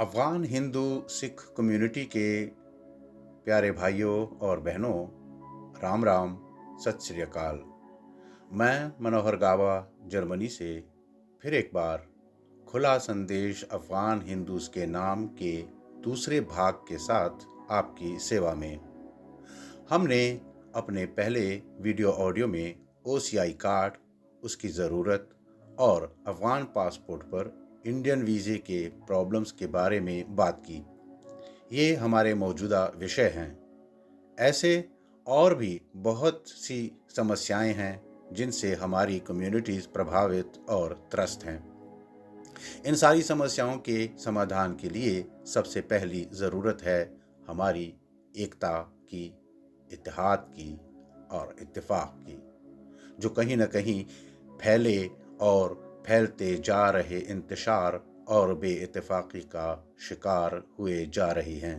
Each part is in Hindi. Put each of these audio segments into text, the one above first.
अफ़गान हिंदू सिख कम्युनिटी के प्यारे भाइयों और बहनों, राम राम, सत श्री अकाल। मैं मनोहर गावा जर्मनी से फिर एक बार खुला संदेश अफ़गान हिंदूज के नाम के दूसरे भाग के साथ आपकी सेवा में। हमने अपने पहले वीडियो ऑडियो में ओसीआई कार्ड, उसकी ज़रूरत और अफ़गान पासपोर्ट पर इंडियन वीज़े के प्रॉब्लम्स के बारे में बात की। ये हमारे मौजूदा विषय हैं। ऐसे और भी बहुत सी समस्याएं हैं जिनसे हमारी कम्युनिटीज़ प्रभावित और त्रस्त हैं। इन सारी समस्याओं के समाधान के लिए सबसे पहली ज़रूरत है हमारी एकता की, इत्तेहाद की और इत्तेफाक की, जो कहीं न कहीं फैले और फैलते जा रहे इंतशार और बेइत्तेफाकी का शिकार हुए जा रही हैं।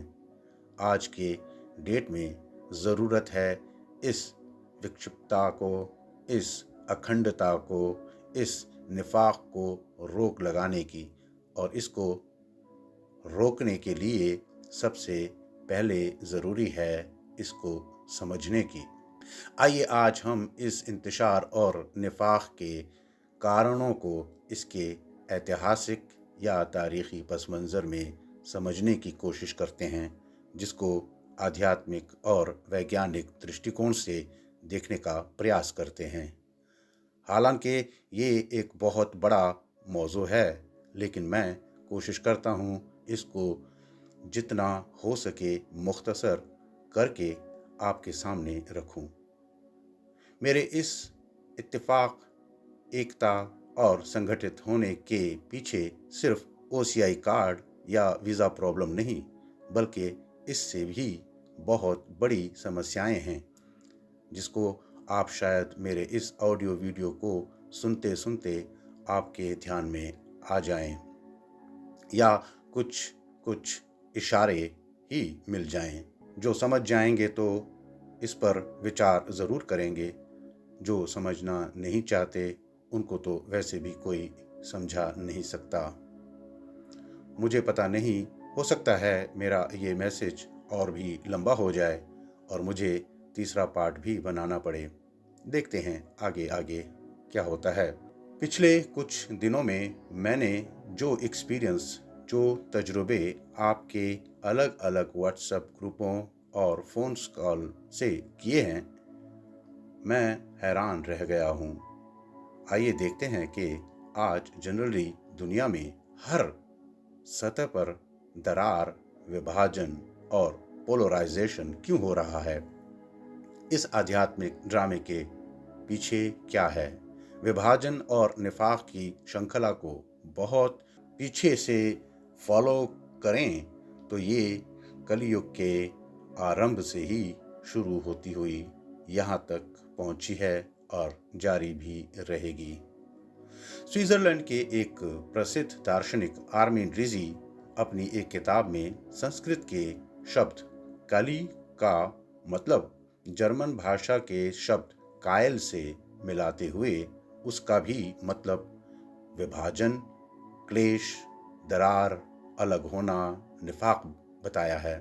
आज के डेट में ज़रूरत है इस विक्षिप्तता को, इस अखंडता को, इस निफाक को रोक लगाने की, और इसको रोकने के लिए सबसे पहले ज़रूरी है इसको समझने की। आइए आज हम इस इंतशार और निफाक के कारणों को इसके ऐतिहासिक या तारीख़ी पस मंज़र में समझने की कोशिश करते हैं, जिसको आध्यात्मिक और वैज्ञानिक दृष्टिकोण से देखने का प्रयास करते हैं। हालांकि ये एक बहुत बड़ा मौजू है, लेकिन मैं कोशिश करता हूँ इसको जितना हो सके मुख्तसर करके आपके सामने रखूं। मेरे इस इत्तेफाक, एकता और संगठित होने के पीछे सिर्फ ओसीआई कार्ड या वीज़ा प्रॉब्लम नहीं, बल्कि इससे भी बहुत बड़ी समस्याएं हैं, जिसको आप शायद मेरे इस ऑडियो वीडियो को सुनते सुनते आपके ध्यान में आ जाएं, या कुछ कुछ इशारे ही मिल जाएं। जो समझ जाएंगे तो इस पर विचार ज़रूर करेंगे, जो समझना नहीं चाहते उनको तो वैसे भी कोई समझा नहीं सकता। मुझे पता नहीं, हो सकता है मेरा ये मैसेज और भी लंबा हो जाए और मुझे तीसरा पार्ट भी बनाना पड़े। देखते हैं आगे आगे क्या होता है। पिछले कुछ दिनों में मैंने जो एक्सपीरियंस, जो तजुर्बे आपके अलग अलग व्हाट्सएप ग्रुपों और फ़ोन्स कॉल से किए हैं, मैं हैरान रह गया हूँ। आइए देखते हैं कि आज जनरली दुनिया में हर सतह पर दरार, विभाजन और पोलराइजेशन क्यों हो रहा है। इस आध्यात्मिक ड्रामे के पीछे क्या है। विभाजन और निफाक की श्रृंखला को बहुत पीछे से फॉलो करें तो ये कलयुग के आरंभ से ही शुरू होती हुई यहाँ तक पहुँची है और जारी भी रहेगी। स्विट्ज़रलैंड के एक प्रसिद्ध दार्शनिक आर्मिन रिजी अपनी एक किताब में संस्कृत के शब्द काली का मतलब जर्मन भाषा के शब्द कायल से मिलाते हुए उसका भी मतलब विभाजन, क्लेश, दरार, अलग होना, निफाक बताया है।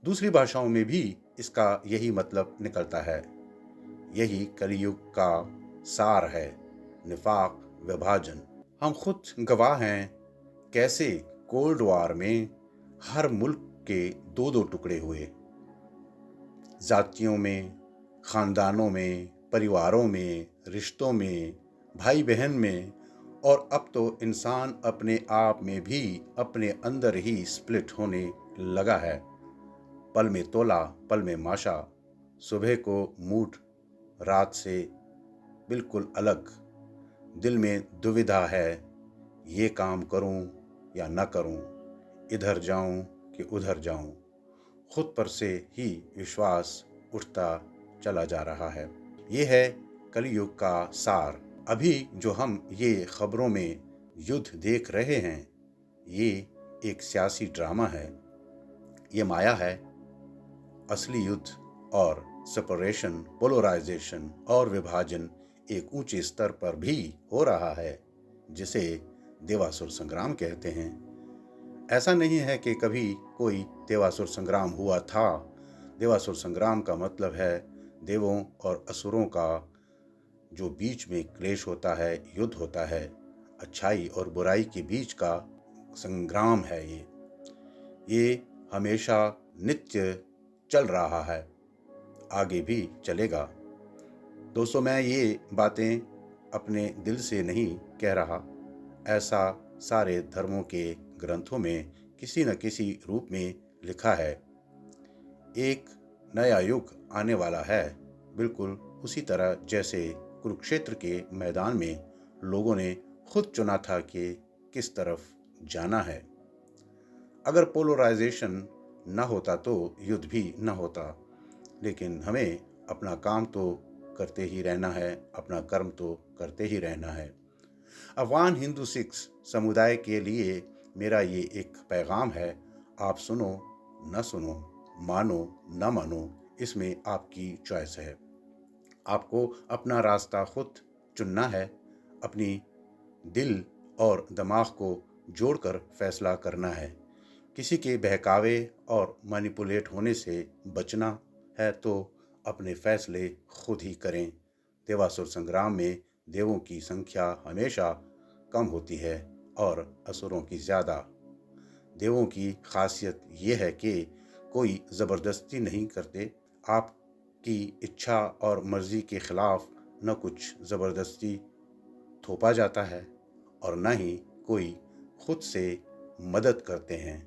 दूसरी भाषाओं में भी इसका यही मतलब निकलता है। यही कलयुग का सार है, निफाक, विभाजन। हम खुद गवाह हैं कैसे कोल्ड वॉर में हर मुल्क के दो दो टुकड़े हुए, जातियों में, ख़ानदानों में, परिवारों में, रिश्तों में, भाई बहन में, और अब तो इंसान अपने आप में भी अपने अंदर ही स्प्लिट होने लगा है। पल में तोला, पल में माशा, सुबह को मूड, रात से बिल्कुल अलग। दिल में दुविधा है, ये काम करूं या न करूं, इधर जाऊं कि उधर जाऊं। खुद पर से ही विश्वास उठता चला जा रहा है। ये है कलयुग का सार। अभी जो हम ये खबरों में युद्ध देख रहे हैं, ये एक सियासी ड्रामा है। ये माया है। असली युद्ध और सेपरेशन, पोलराइजेशन और विभाजन एक ऊंचे स्तर पर भी हो रहा है, जिसे देवासुर संग्राम कहते हैं। ऐसा नहीं है कि कभी कोई देवासुर संग्राम हुआ था। देवासुर संग्राम का मतलब है देवों और असुरों का जो बीच में क्लेश होता है, युद्ध होता है, अच्छाई और बुराई के बीच का संग्राम है। ये हमेशा नित्य चल रहा है, आगे भी चलेगा। दोस्तों, मैं ये बातें अपने दिल से नहीं कह रहा। ऐसा सारे धर्मों के ग्रंथों में किसी न किसी रूप में लिखा है। एक नया युग आने वाला है, बिल्कुल उसी तरह जैसे कुरुक्षेत्र के मैदान में लोगों ने खुद चुना था कि किस तरफ जाना है। अगर पोलराइजेशन न होता तो युद्ध भी न होता, लेकिन हमें अपना काम तो करते ही रहना है, अपना कर्म तो करते ही रहना है। अफगान हिंदू सिख समुदाय के लिए मेरा ये एक पैगाम है। आप सुनो न सुनो, मानो न मानो, इसमें आपकी चॉइस है। आपको अपना रास्ता खुद चुनना है, अपनी दिल और दिमाग को जोड़कर फैसला करना है। किसी के बहकावे और मैनिपुलेट होने से बचना है तो अपने फैसले खुद ही करें। देवासुर संग्राम में देवों की संख्या हमेशा कम होती है और असुरों की ज़्यादा। देवों की खासियत ये है कि कोई ज़बरदस्ती नहीं करते। आपकी इच्छा और मर्ज़ी के ख़िलाफ़ न कुछ ज़बरदस्ती थोपा जाता है और न ही कोई खुद से मदद करते हैं।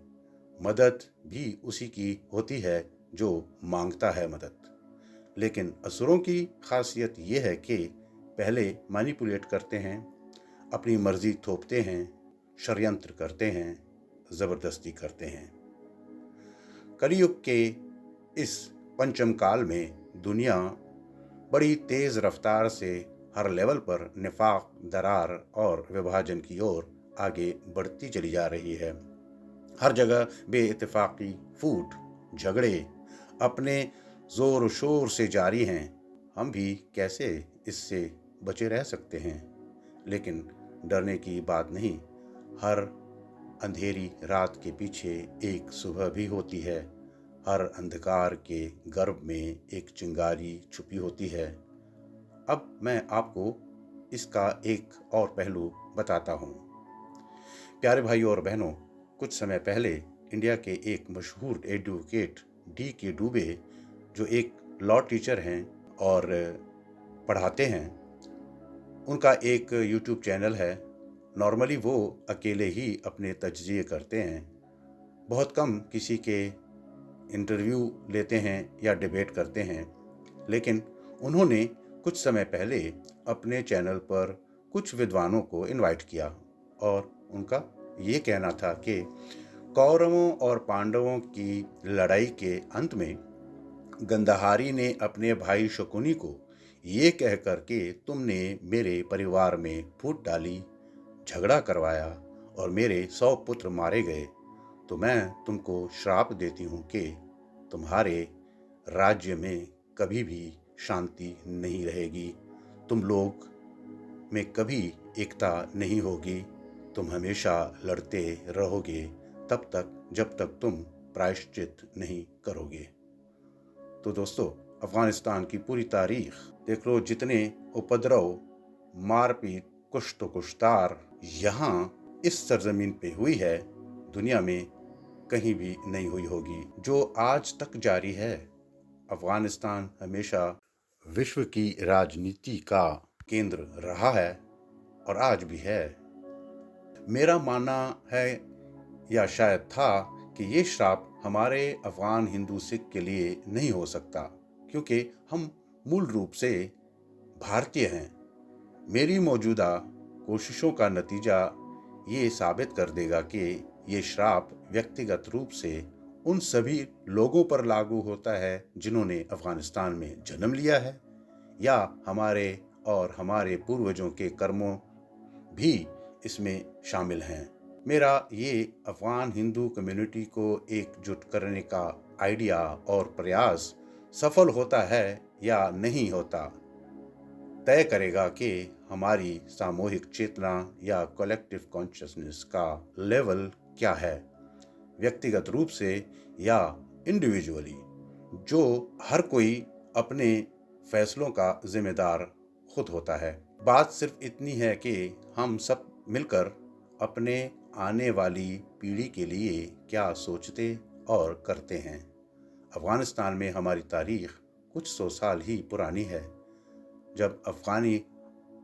मदद भी उसी की होती है जो मांगता है मदद। लेकिन असुरों की खासियत ये है कि पहले मैनिपुलेट करते हैं, अपनी मर्जी थोपते हैं, षड्यंत्र करते हैं, ज़बरदस्ती करते हैं। कलयुग के इस पंचम काल में दुनिया बड़ी तेज़ रफ्तार से हर लेवल पर निफाक, दरार और विभाजन की ओर आगे बढ़ती चली जा रही है। हर जगह बेइत्तेफाकी, फूट, झगड़े अपने ज़ोर शोर से जारी हैं। हम भी कैसे इससे बचे रह सकते हैं? लेकिन डरने की बात नहीं। हर अंधेरी रात के पीछे एक सुबह भी होती है। हर अंधकार के गर्भ में एक चिंगारी छुपी होती है। अब मैं आपको इसका एक और पहलू बताता हूँ। प्यारे भाइयों और बहनों, कुछ समय पहले इंडिया के एक मशहूर एडवोकेट D.K. डुबे, जो एक लॉ टीचर हैं और पढ़ाते हैं, उनका एक यूट्यूब चैनल है। नॉर्मली वो अकेले ही अपने तजज़िये करते हैं, बहुत कम किसी के इंटरव्यू लेते हैं या डिबेट करते हैं। लेकिन उन्होंने कुछ समय पहले अपने चैनल पर कुछ विद्वानों को इनवाइट किया और उनका ये कहना था कि कौरवों और पांडवों की लड़ाई के अंत में गंधारी ने अपने भाई शकुनी को ये कहकर कि तुमने मेरे परिवार में फूट डाली, झगड़ा करवाया और मेरे 100 पुत्र मारे गए, तो मैं तुमको श्राप देती हूँ कि तुम्हारे राज्य में कभी भी शांति नहीं रहेगी। तुम लोग में कभी एकता नहीं होगी। तुम हमेशा लड़ते रहोगे तब तक जब तक तुम प्रायश्चित नहीं करोगे। तो दोस्तों, अफगानिस्तान की पूरी तारीख देख लो। जितने उपद्रव, मारपीट, कुछ तो कुश्तार यहाँ इस सरजमीन पे हुई है, दुनिया में कहीं भी नहीं हुई होगी, जो आज तक जारी है। अफगानिस्तान हमेशा विश्व की राजनीति का केंद्र रहा है और आज भी है। मेरा मानना है, या शायद था, कि ये श्राप हमारे अफगान हिंदू सिख के लिए नहीं हो सकता, क्योंकि हम मूल रूप से भारतीय हैं। मेरी मौजूदा कोशिशों का नतीजा ये साबित कर देगा कि ये श्राप व्यक्तिगत रूप से उन सभी लोगों पर लागू होता है जिन्होंने अफगानिस्तान में जन्म लिया है, या हमारे और हमारे पूर्वजों के कर्मों भी इसमें शामिल हैं। मेरा ये अफगान हिंदू कम्युनिटी को एकजुट करने का आइडिया और प्रयास सफल होता है या नहीं होता, तय करेगा कि हमारी सामूहिक चेतना या कलेक्टिव कॉन्शियसनेस का लेवल क्या है। व्यक्तिगत रूप से या इंडिविजुअली, जो हर कोई अपने फैसलों का जिम्मेदार खुद होता है। बात सिर्फ इतनी है कि हम सब मिलकर अपने आने वाली पीढ़ी के लिए क्या सोचते और करते हैं। अफ़गानिस्तान में हमारी तारीख कुछ 100 साल ही पुरानी है, जब अफ़गानी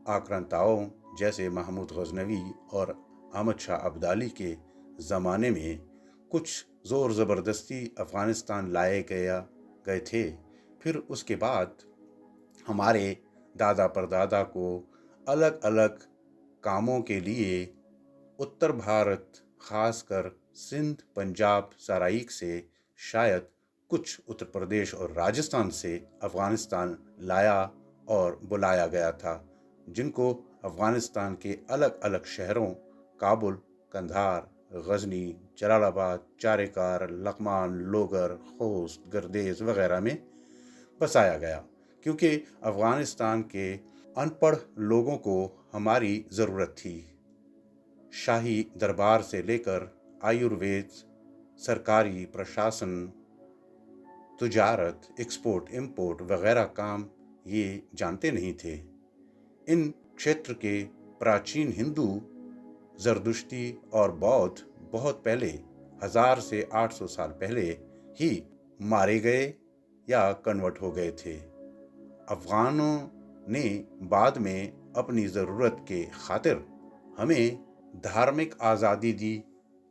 आक्रांताओं जैसे महमूद गजनवी और अहमद शाह अब्दाली के ज़माने में कुछ ज़ोर ज़बरदस्ती अफ़गानिस्तान लाए गए थे। फिर उसके बाद हमारे दादा परदादा को अलग अलग कामों के लिए उत्तर भारत, खासकर सिंध, पंजाब, सराइक से, शायद कुछ उत्तर प्रदेश और राजस्थान से अफ़गानिस्तान लाया और बुलाया गया था, जिनको अफ़गानिस्तान के अलग अलग शहरों काबुल, कंधार, गजनी, जलालाबाद, चारेकार, लकमान, लोगर, खोस्त, गर्देज वगैरह में बसाया गया, क्योंकि अफ़गानिस्तान के अनपढ़ लोगों को हमारी ज़रूरत थी। शाही दरबार से लेकर आयुर्वेद, सरकारी प्रशासन, तुजारत, एक्सपोर्ट इंपोर्ट वगैरह काम ये जानते नहीं थे। इन क्षेत्र के प्राचीन हिंदू, जरदुश्ती और बौद्ध बहुत पहले, 1000 से 800 साल पहले ही मारे गए या कन्वर्ट हो गए थे। अफ़गानों ने बाद में अपनी ज़रूरत के खातिर हमें धार्मिक आज़ादी दी,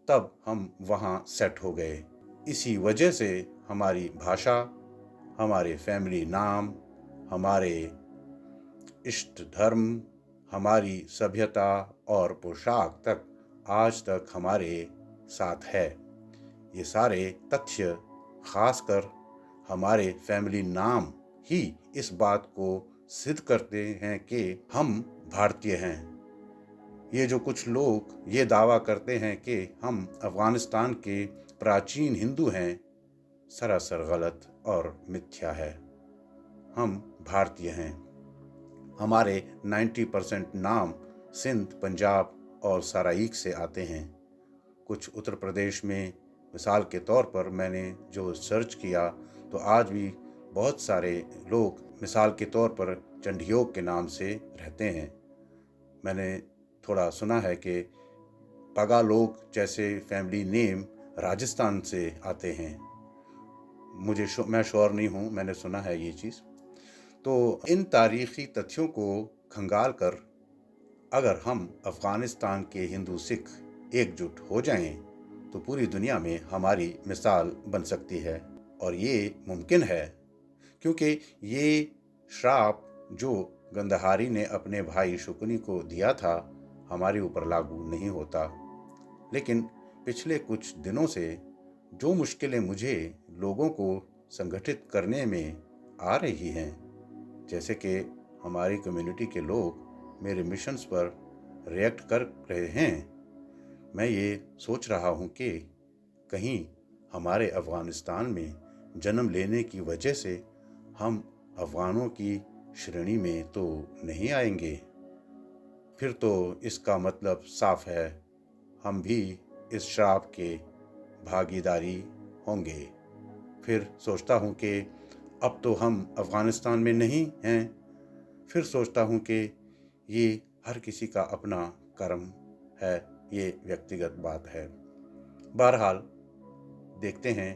तब हम वहाँ सेट हो गए। इसी वजह से हमारी भाषा, हमारे फैमिली नाम, हमारे इष्ट धर्म, हमारी सभ्यता और पोशाक तक आज तक हमारे साथ है। ये सारे तथ्य, खासकर हमारे फैमिली नाम ही इस बात को सिद्ध करते हैं कि हम भारतीय हैं। ये जो कुछ लोग ये दावा करते हैं कि हम अफ़गानिस्तान के प्राचीन हिंदू हैं, सरासर गलत और मिथ्या है। हम भारतीय हैं। हमारे 90% नाम सिंध, पंजाब और सराइक से आते हैं। कुछ उत्तर प्रदेश में, मिसाल के तौर पर मैंने जो सर्च किया तो आज भी बहुत सारे लोग मिसाल के तौर पर चंडियोक के नाम से रहते हैं। मैंने थोड़ा सुना है कि पगा लोग जैसे फैमिली नेम राजस्थान से आते हैं। मैं श्योर नहीं हूँ, मैंने सुना है ये चीज़। तो इन तारीख़ी तथ्यों को खंगाल कर अगर हम अफ़गानिस्तान के हिंदू सिख एकजुट हो जाएं, तो पूरी दुनिया में हमारी मिसाल बन सकती है। और ये मुमकिन है, क्योंकि ये श्राप जो गंधारी ने अपने भाई शुकुनी को दिया था, हमारे ऊपर लागू नहीं होता। लेकिन पिछले कुछ दिनों से जो मुश्किलें मुझे लोगों को संगठित करने में आ रही हैं, जैसे कि हमारी कम्युनिटी के लोग मेरे मिशंस पर रिएक्ट कर रहे हैं, मैं ये सोच रहा हूँ कि कहीं हमारे अफ़गानिस्तान में जन्म लेने की वजह से हम अफ़गानों की श्रेणी में तो नहीं आएंगे। फिर तो इसका मतलब साफ है, हम भी इस श्राप के भागीदारी होंगे। फिर सोचता हूँ कि अब तो हम अफ़गानिस्तान में नहीं हैं। फिर सोचता हूँ कि ये हर किसी का अपना कर्म है, ये व्यक्तिगत बात है। बहरहाल देखते हैं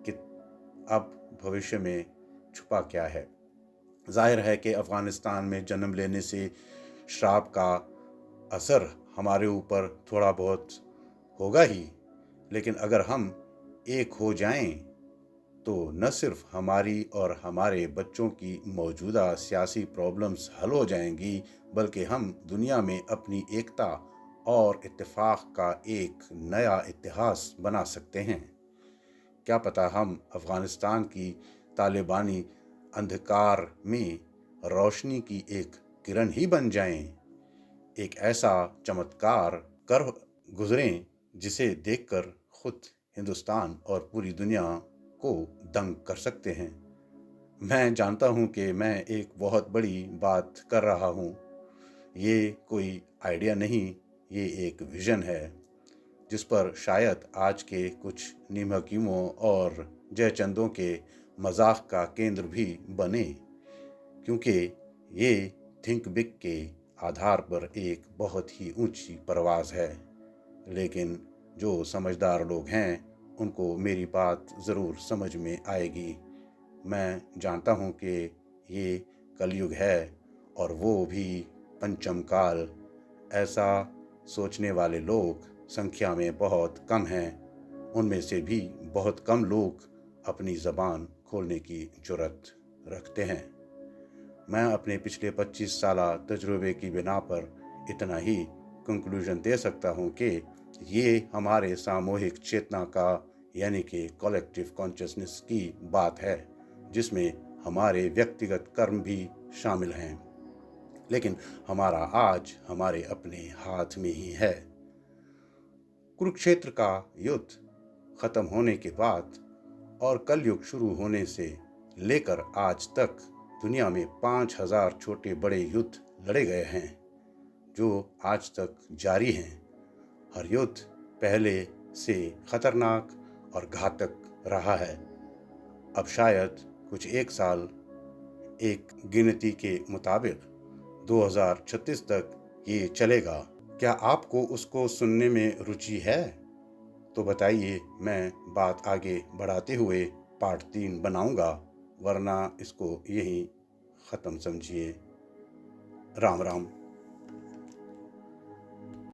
कि अब भविष्य में छुपा क्या है। जाहिर है कि अफ़गानिस्तान में जन्म लेने से श्राप का असर हमारे ऊपर थोड़ा बहुत होगा ही, लेकिन अगर हम एक हो जाएं तो न सिर्फ हमारी और हमारे बच्चों की मौजूदा सियासी प्रॉब्लम्स हल हो जाएंगी, बल्कि हम दुनिया में अपनी एकता और इत्तेफाक का एक नया इतिहास बना सकते हैं। क्या पता हम अफ़गानिस्तान की तालिबानी अंधकार में रोशनी की एक किरण ही बन जाएं, एक ऐसा चमत्कार कर गुजरें जिसे देखकर खुद हिंदुस्तान और पूरी दुनिया को दंग कर सकते हैं। मैं जानता हूँ कि मैं एक बहुत बड़ी बात कर रहा हूँ। ये कोई आइडिया नहीं, ये एक विज़न है। जिस पर शायद आज के कुछ नीम हकीमों और जयचंदों के मजाक का केंद्र भी बने, क्योंकि ये थिंक बिग के आधार पर एक बहुत ही ऊंची परवाज़ है। लेकिन जो समझदार लोग हैं उनको मेरी बात ज़रूर समझ में आएगी। मैं जानता हूँ कि ये कलयुग है और वो भी पंचम काल। ऐसा सोचने वाले लोग संख्या में बहुत कम हैं। उनमें से भी बहुत कम लोग अपनी ज़बान खोलने की जुर्रत रखते हैं। मैं अपने पिछले 25 साल तजुर्बे की बिना पर इतना ही कंक्लूजन दे सकता हूँ कि ये हमारे सामूहिक चेतना का यानी कि कलेक्टिव कॉन्शियसनेस की बात है, जिसमें हमारे व्यक्तिगत कर्म भी शामिल हैं। लेकिन हमारा आज हमारे अपने हाथ में ही है। कुरुक्षेत्र का युद्ध खत्म होने के बाद और कलयुग शुरू होने से लेकर आज तक दुनिया में 5000 छोटे बड़े युद्ध लड़े गए हैं, जो आज तक जारी हैं। हर युद्ध पहले से खतरनाक और घातक रहा है। अब शायद कुछ एक साल, एक गिनती के मुताबिक 2036 तक ये चलेगा। क्या आपको उसको सुनने में रुचि है? तो बताइए, मैं बात आगे बढ़ाते हुए पार्ट 3 बनाऊंगा, वरना इसको यहीं ख़त्म समझिए। राम राम।